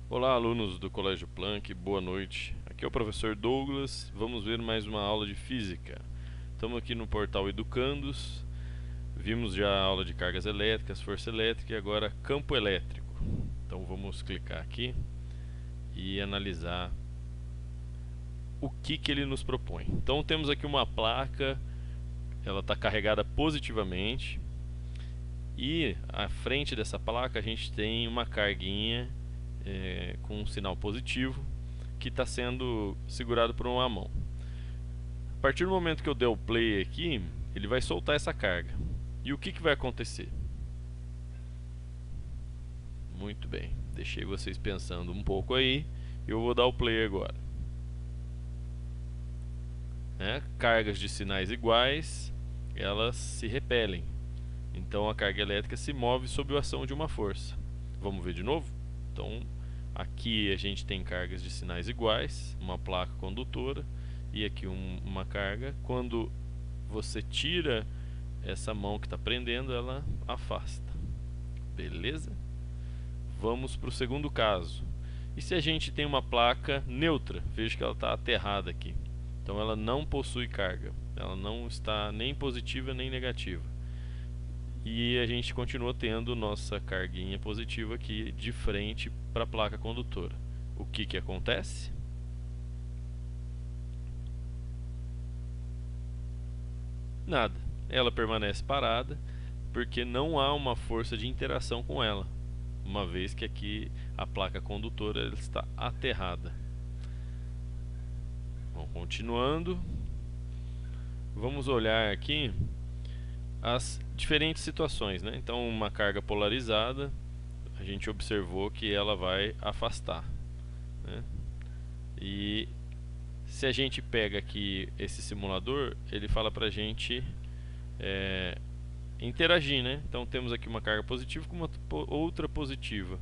Olá, alunos do Colégio Planck, boa noite. Aqui é o professor Douglas. Vamos ver mais uma aula de física. Estamos aqui no portal Educandos. Vimos já a aula de cargas elétricas, força elétrica e agora campo elétrico. Então vamos clicar aqui e analisar o que ele nos propõe. Então temos aqui uma placa, ela está carregada positivamente e à frente dessa placa a gente tem uma carguinha com um sinal positivo que está sendo segurado por uma mão. A partir do momento que eu der o play aqui, ele vai soltar essa carga. E o que vai acontecer? Muito bem, deixei vocês pensando um pouco aí. Eu vou dar o play agora. Cargas de sinais iguais, elas se repelem. Então a carga elétrica se move sob a ação de uma força. Vamos ver de novo? Então aqui a gente tem cargas de sinais iguais, uma placa condutora e aqui uma carga. Quando você tira essa mão que está prendendo, ela afasta. Beleza? Vamos para o segundo caso. E se a gente tem uma placa neutra? Veja que ela está aterrada aqui. Então ela não possui carga. Ela não está nem positiva nem negativa. E a gente continua tendo nossa carguinha positiva aqui de frente para a placa condutora. O que acontece? Nada. Ela permanece parada porque não há uma força de interação com ela, uma vez que aqui a placa condutora ela está aterrada. Bom, continuando, vamos olhar aqui as diferentes situações, né? Então, uma carga polarizada, a gente observou que ela vai afastar, né? E se a gente pega aqui esse simulador, ele fala pra gente interagir, né? Então temos aqui uma carga positiva com uma outra positiva.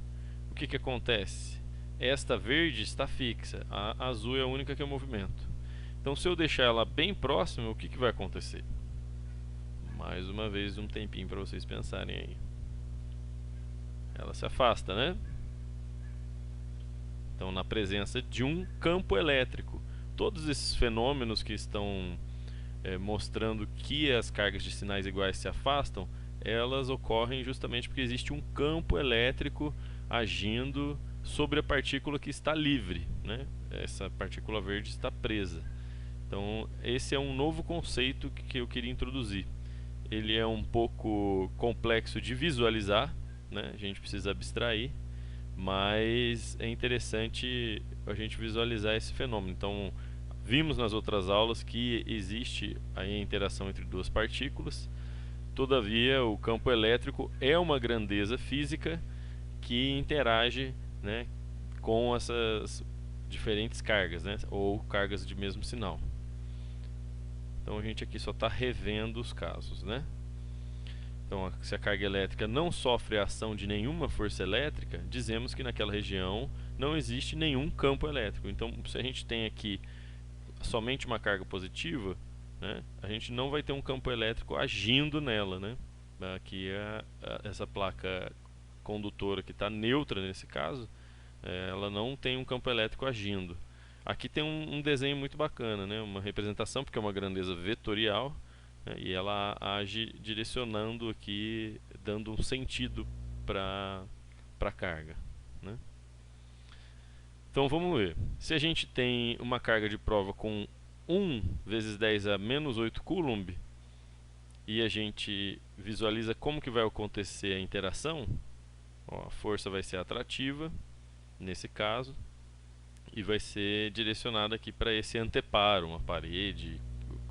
O que acontece? Esta verde está fixa, a azul é a única que é movimento. Então se eu deixar ela bem próxima, o que vai acontecer? Mais uma vez um tempinho para vocês pensarem aí. Ela se afasta, né? Então na presença de um campo elétrico. Todos esses fenômenos que estão mostrando que as cargas de sinais iguais se afastam, elas ocorrem justamente porque existe um campo elétrico agindo sobre a partícula que está livre, né? Essa partícula verde está presa. Então esse é um novo conceito que eu queria introduzir. Ele é um pouco complexo de visualizar, né? A gente precisa abstrair, mas é interessante a gente visualizar esse fenômeno. Então vimos nas outras aulas que existe a interação entre duas partículas. Todavia, o campo elétrico é uma grandeza física que interage, né, com essas diferentes cargas, né, ou cargas de mesmo sinal. Então a gente aqui só está revendo os casos, né? Então, se a carga elétrica não sofre a ação de nenhuma força elétrica, dizemos que naquela região não existe nenhum campo elétrico. Então, se a gente tem aqui somente uma carga positiva, né, a gente não vai ter um campo elétrico agindo nela, né? Aqui essa placa condutora que está neutra nesse caso, ela não tem um campo elétrico agindo. Aqui tem um desenho muito bacana, né? Uma representação, porque é uma grandeza vetorial, né? E ela age direcionando aqui, dando um sentido para a carga, né? Então vamos ver. Se a gente tem uma carga de prova com 1 vezes 10 a menos 8 coulomb e a gente visualiza como que vai acontecer a interação, ó, a força vai ser atrativa nesse caso e vai ser direcionada aqui para esse anteparo, uma parede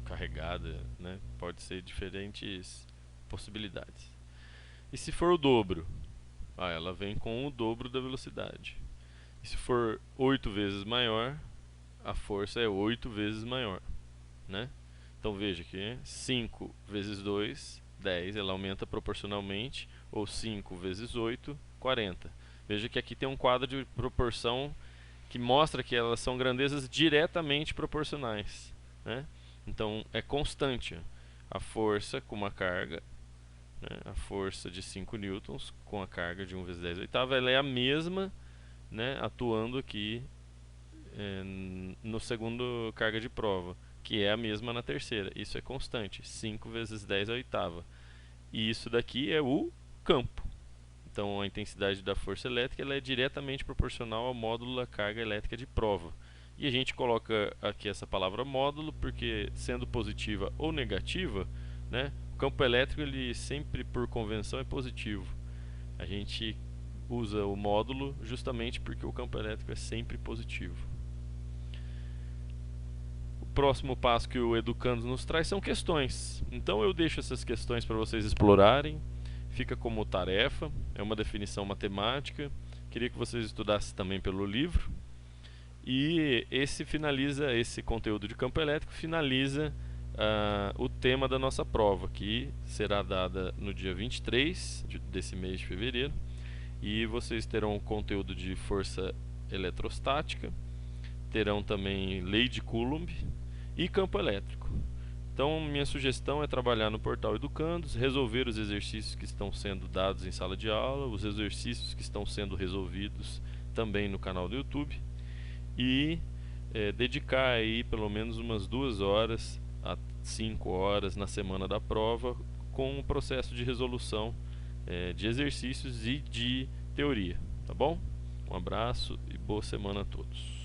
carregada, né? Pode ser diferentes possibilidades. E se for o dobro? Ela vem com o dobro da velocidade. E se for 8 vezes maior, a força é 8 vezes maior, né? Então veja que 5 vezes 2, 10, ela aumenta proporcionalmente, ou 5 vezes 8, 40. Veja que aqui tem um quadro de proporção que mostra que elas são grandezas diretamente proporcionais, né? Então é constante a força com uma carga, né? A força de 5 newtons com a carga de 1 vezes 10 oitava, ela é a mesma né, atuando aqui no segundo carga de prova, que é a mesma na terceira. Isso é constante, 5 vezes 10 à oitava. E isso daqui é o campo. Então a intensidade da força elétrica ela é diretamente proporcional ao módulo da carga elétrica de prova. E a gente coloca aqui essa palavra módulo porque, sendo positiva ou negativa, né, o campo elétrico ele sempre por convenção é positivo. A gente usa o módulo justamente porque o campo elétrico é sempre positivo. O próximo passo que o Educandos nos traz são questões. Então eu deixo essas questões para vocês explorarem. Fica como tarefa, é uma definição matemática. Queria que vocês estudassem também pelo livro. E esse conteúdo de campo elétrico finaliza o tema da nossa prova, que será dada no dia 23 desse mês de fevereiro. E vocês terão conteúdo de força eletrostática, terão também lei de Coulomb e campo elétrico. Então, minha sugestão é trabalhar no portal Educandos, resolver os exercícios que estão sendo dados em sala de aula, os exercícios que estão sendo resolvidos também no canal do YouTube e dedicar aí pelo menos umas 2 horas a 5 horas na semana da prova com um processo de resolução de exercícios e de teoria, tá bom? Um abraço e boa semana a todos.